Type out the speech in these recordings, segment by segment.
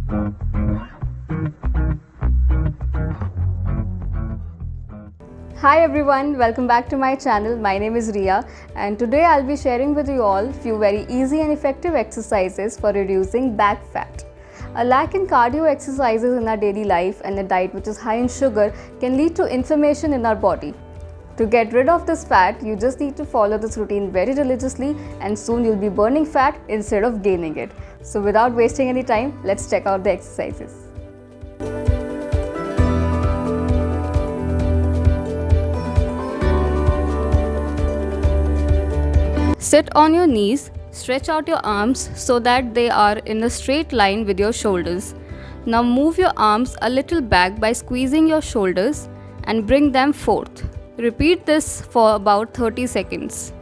Hi everyone, welcome back to my channel. My name is Ria and today I'll be sharing with you all few very easy and effective exercises for reducing back fat. A lack in cardio exercises in our daily life and a diet which is high in sugar can lead to inflammation in our body. To get rid of this fat, you just need to follow this routine very religiously and soon you'll be burning fat instead of gaining it. So without wasting any time, let's check out the exercises. Sit on your knees, stretch out your arms so that they are in a straight line with your shoulders. Now move your arms a little back by squeezing your shoulders and bring them forth. Repeat this for about 30 seconds.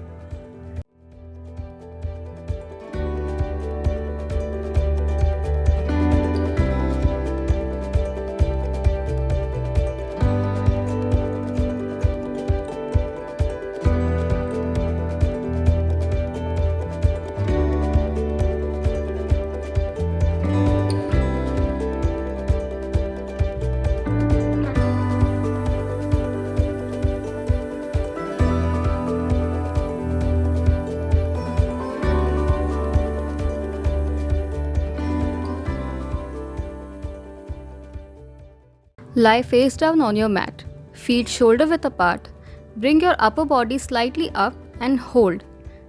Lie face down on your mat, feet shoulder width apart. Bring your upper body slightly up and hold.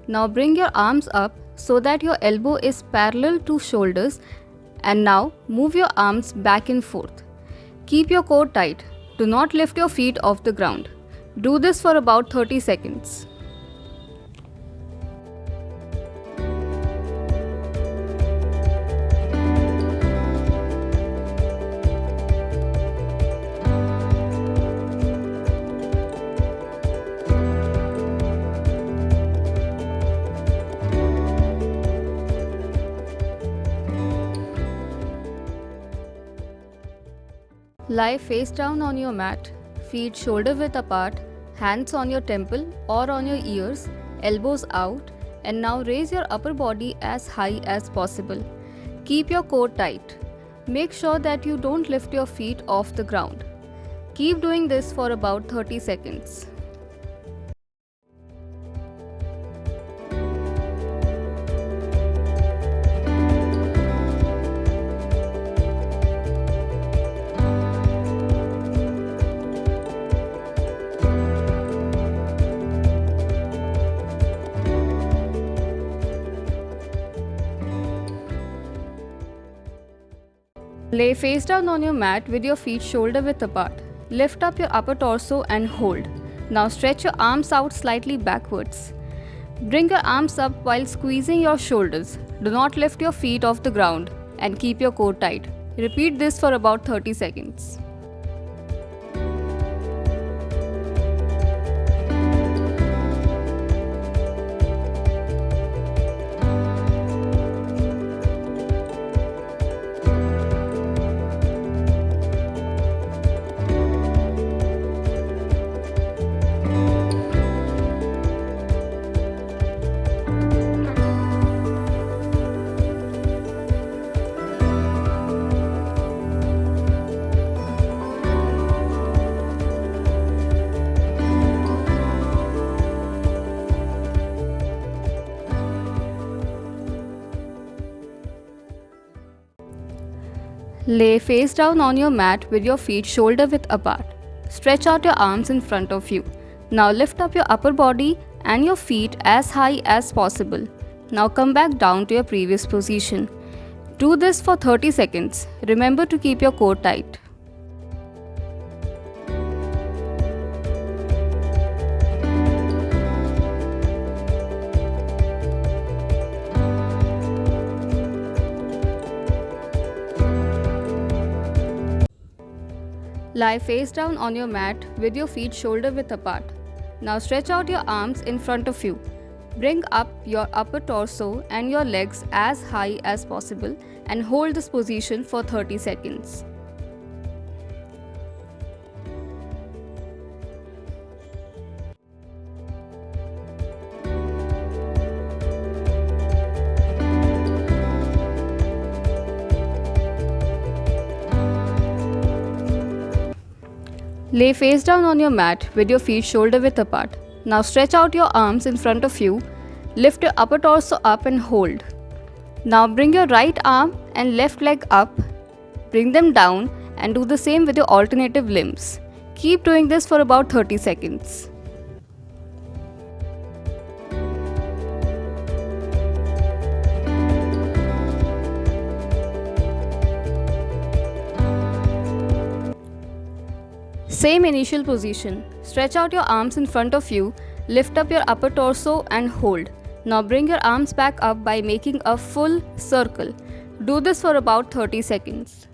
Now bring your arms up so that your elbow is parallel to shoulders and now move your arms back and forth. Keep your core tight. Do not lift your feet off the ground. Do this for about 30 seconds. Lie face down on your mat, feet shoulder width apart, hands on your temple or on your ears, elbows out, and now raise your upper body as high as possible. Keep your core tight. Make sure that you don't lift your feet off the ground. Keep doing this for about 30 seconds. Lay face down on your mat with your feet shoulder width apart. Lift up your upper torso and hold. Now stretch your arms out slightly backwards. Bring your arms up while squeezing your shoulders. Do not lift your feet off the ground and keep your core tight. Repeat this for about 30 seconds. Lay face down on your mat with your feet shoulder width apart. Stretch out your arms in front of you. Now lift up your upper body and your feet as high as possible. Now come back down to your previous position. Do this for 30 seconds. Remember to keep your core tight. Lie face down on your mat with your feet shoulder width apart. Now stretch out your arms in front of you. Bring up your upper torso and your legs as high as possible and hold this position for 30 seconds. Lay face down on your mat with your feet shoulder width apart. Now stretch out your arms in front of you. Lift your upper torso up and hold. Now bring your right arm and left leg up. Bring them down and do the same with your alternative limbs. Keep doing this for about 30 seconds. Same initial position. Stretch out your arms in front of you, lift up your upper torso and hold. Now bring your arms back up by making a full circle. Do this for about 30 seconds.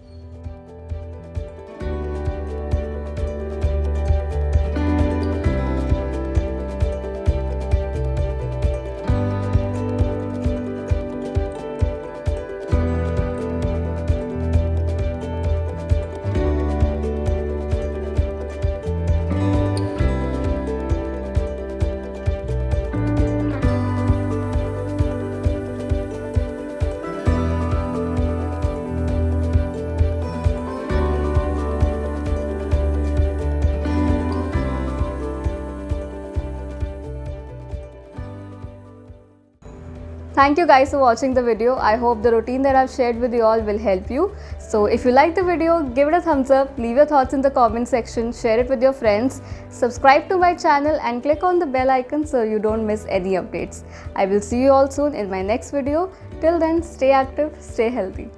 Thank you guys for watching the video. I hope the routine that I've shared with you all will help you. So if you like the video, give it a thumbs up, leave your thoughts in the comment section, share it with your friends, subscribe to my channel and click on the bell icon so you don't miss any updates. I will see you all soon in my next video. Till then, stay active, stay healthy.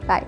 Bye.